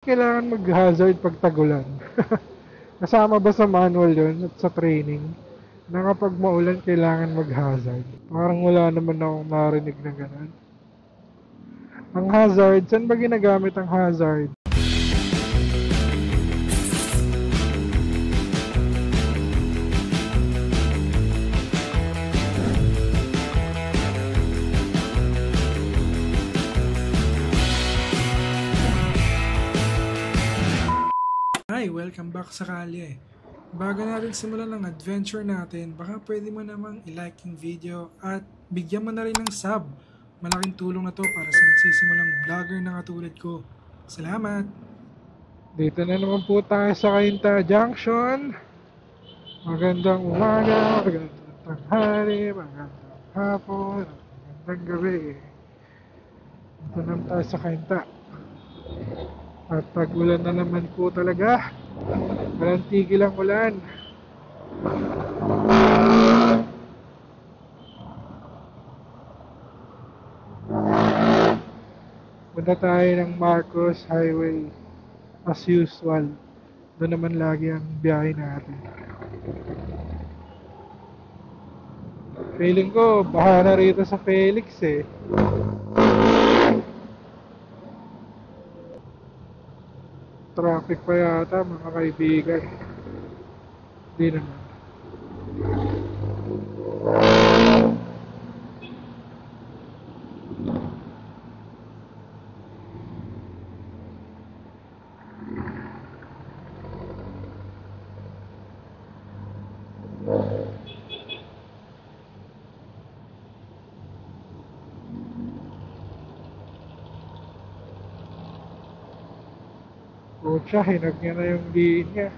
Kailangan mag-hazard pag tagulan? Kasama ba sa manual yon at sa training na kapag maulan kailangan mag-hazard? Parang wala naman akong narinig na gano'n. Ang hazard, saan ba ginagamit ang hazard? Hi! Welcome back sa Kalye. Bago natin simulan ang adventure natin, baka pwede mo namang i-like yung video at bigyan mo na rin ng sub. Malaking tulong na to para sa nagsisimulang vlogger na katulad ko. Salamat! Dito na naman po tayo sa Cainta Junction. Magandang umaga, magandang tanghali, magandang hapon, magandang gabi. Dito naman tayo sa Cainta. At tag-ulan na naman po talaga. Walang tigil ang ulan. Punta tayo ng Marcos Highway as usual. Doon naman lagi ang biyahe natin. Feeling ko, baha na rito sa Felix eh. Traffic pa yata mga kaibigan. Di naman. Pucha, hinag niya na yung linya.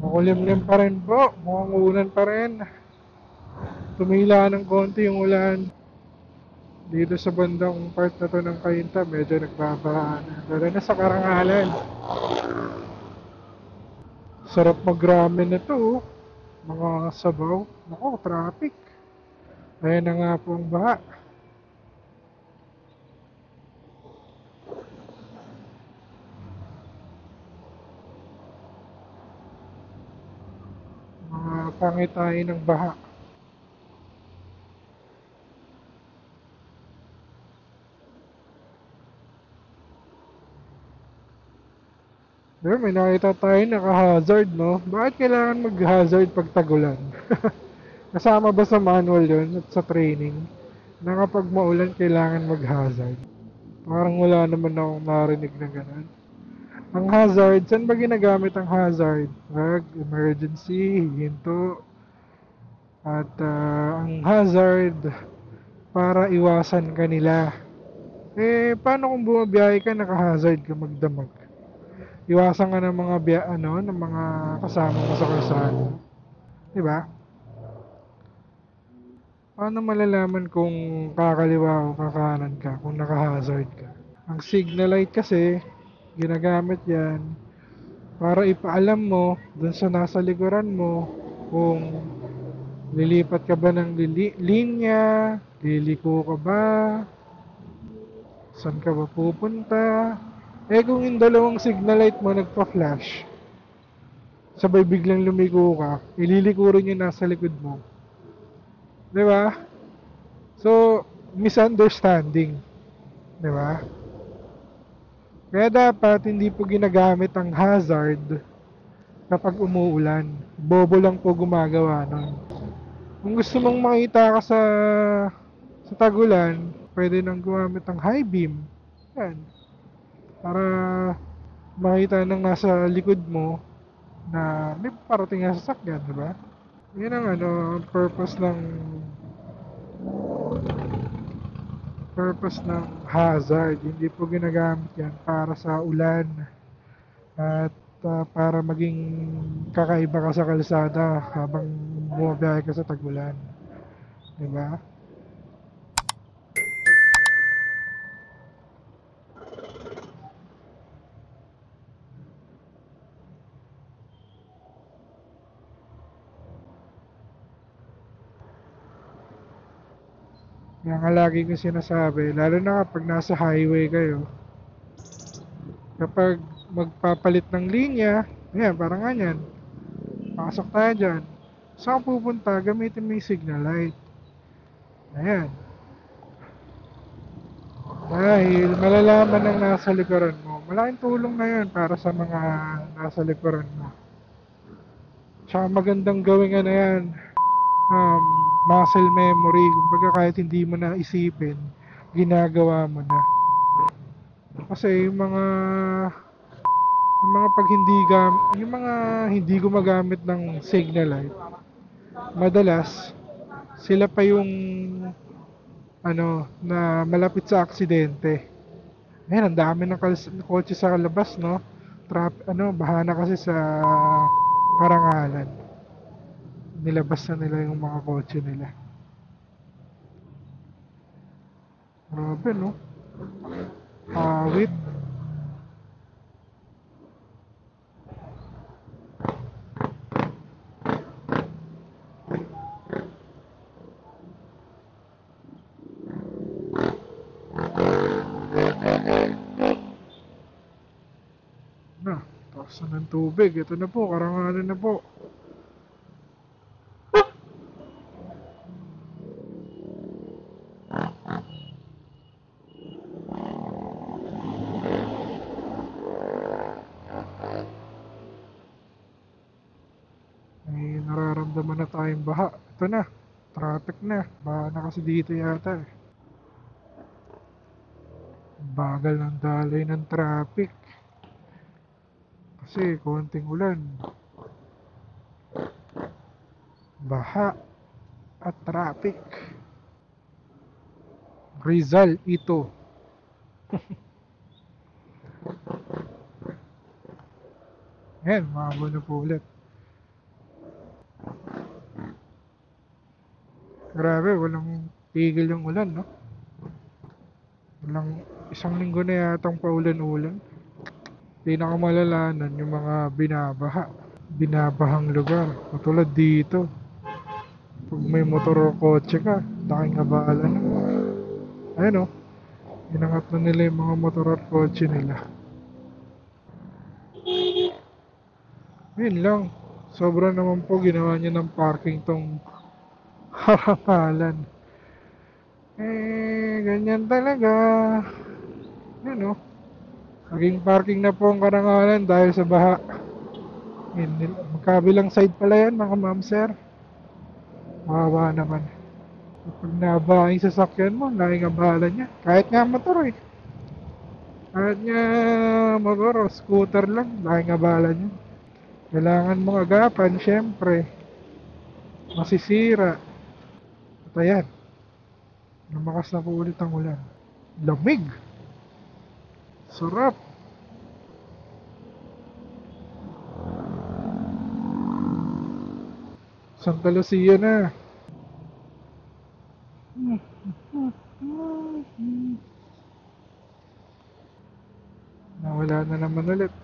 Makulimlim pa rin po, mukhang ulan pa rin. Tumila ng konti yung ulan. Dito sa bandang part na to ng Cainta, medyo nagbabaha na. Lalo na sa Karangalan. Sarap mag-ramen na to, mga sabaw. Nako, traffic. Ayan na nga po ang baha. Mga pangitain ng baha. Pero may nakita tayo naka-hazard, no? Bakit kailangan mag-hazard pag tagulan? Kasama ba sa manual yon at sa training na kapag maulan kailangan mag-hazard? Parang wala naman akong narinig na gano'n. Ang hazard, saan ba ginagamit ang hazard? Pag emergency, hinto. At ang hazard, para iwasan kanila. Paano kung bumabiyahe ka, naka-hazard ka magdamag? Iwasan ka ng mga ng mga kasama mo sa kalsada. 'Di ba? Paano malalaman kung kakaliwa o kakanan ka kung naka-hazard ka? Ang signal light kasi ginagamit 'yan para ipaalam mo dun sa nasa likuran mo kung lilipat ka ba ng linya, liliko ka ba, saan ka ba pupunta. Kung yung dalawang signal light mo nagpa-flash, sabay biglang lumiko ka, ililiko rin yung nasa likod mo. Di ba? So, misunderstanding. Di ba? Kaya dapat hindi po ginagamit ang hazard kapag umuulan. Bobo lang po gumagawa nun. Kung gusto mong makita ka sa tagulan, pwede nang gumamit ng high beam. Yan. Para makita ng nasa likod mo na may parating na sasakyan, di ba? Yan ang purpose ng hazard. Hindi po ginagamit yan para sa ulan at para maging kakaiba ka sa kalsada habang bumabiyahe ka sa tagulan. Di ba? Kaya nga lagi ko sinasabi, lalo na kapag nasa highway kayo, kapag magpapalit ng linya, ayan, parang ganyan, pasok tayo dyan. Saan ka pupunta, gamitin mo yung signal light. Ayan. Dahil malalaman ng nasa likuran mo, malaking tulong na yun para sa mga nasa likuran mo. Tsaka magandang gawin nga na yan, um, muscle memory, kumbaga kahit hindi mo na isipin, ginagawa mo na. Kasi yung mga pag hindi yung mga hindi gumagamit ng signal light, madalas sila pa yung na malapit sa aksidente. Ayan, ang dami ng kotse sa labas, no? Bahana kasi sa karangalan. Nilabas na nila yung mga kotse nila. Grabe, no? Awit. Na, taas na ng tubig. Ito na po, karangalan na po. May nararamdaman na tayong baha. Ito na, traffic na. Baha na kasi dito yata eh. Bagal ng daloy ng traffic. Kasi konting ulan. Baha at traffic. Rizal ito. Ayan, mahaba na po ulit. Grabe, walang tigil yung ulan, no? Walang isang linggo na yatang paulan-ulan. Pinakamalalanan yung mga binabahang lugar. Katulad dito. Pag may motor o kotse ka, laking abala na. Ayun o. Inangat na nila yung mga motor at kotse nila. Yun lang. Sobra naman po ginawa niya ng parking tong harangalan. Ganyan talaga. Yun o. Naging parking na po ang karangalan dahil sa baha. Magkabilang side pala yan mga ma'am sir. Mawawa naman. Kapag nabaha yung sasakyan mo, laking abala niya. Kahit nga motor eh. Kahit nga motor o scooter lang, laking abala niya. Kailangan mong agapan, syempre. Masisira. At ayan. Lumakas na po ulit ang ulan. Lamig. Sarap. Santa Lucia na. Nawala na naman ulit.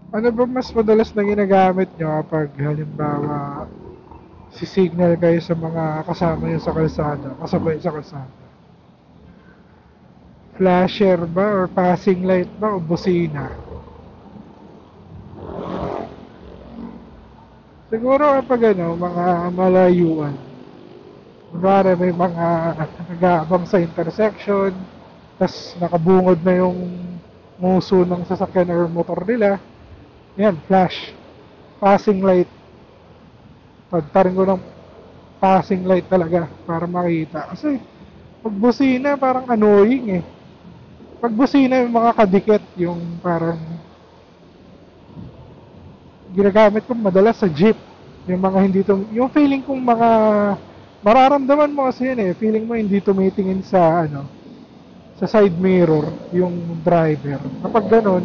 Ano ba mas madalas na ginagamit nyo kapag halimbawa si-signal kayo sa mga kasama nyo sa kalsada, kasabay sa kalsada? Flasher ba or passing light ba o busina? Siguro kapag mga malayuan. Kunwari may mga nag-aabang sa intersection, tas nakabungod na yung muso ng sasakyan or motor nila. Yan, flash. Passing light. Pagtarin ko ng passing light talaga para makita. Kasi pag busina parang annoying eh. Pag busina yung mga kadikit, yung parang ginagamit ko madalas sa jeep. Yung mga hindi yung feeling kong mga mararamdaman mo kasi yun eh. Feeling mo hindi tumitingin sa sa side mirror yung driver. Kapag ganun,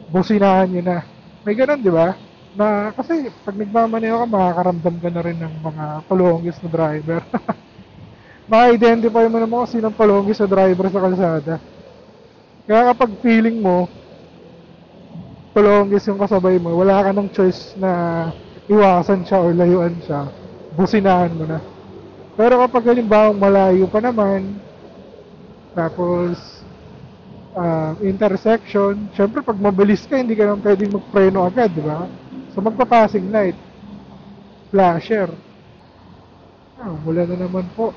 businahan nyo na. May ganun, di ba? Na kasi pag nagmamaneho ka, makakaramdam ka na rin ng mga palongis na driver. Maka-identify mo naman kung sinong palongis na driver sa kalsada. Kaya kapag feeling mo, tulongis yung kasabay mo, wala ka ng choice na iwasan siya o layuan siya, businahan mo na. Pero kapag halimbawa malayo pa naman, tapos intersection, syempre pag mabilis ka, hindi ka naman pwedeng magpreno agad, di ba? So magpa-passing light, flasher. Wala na naman po.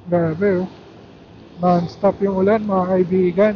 Grabe oh. Non-stop yung ulan mga kaibigan.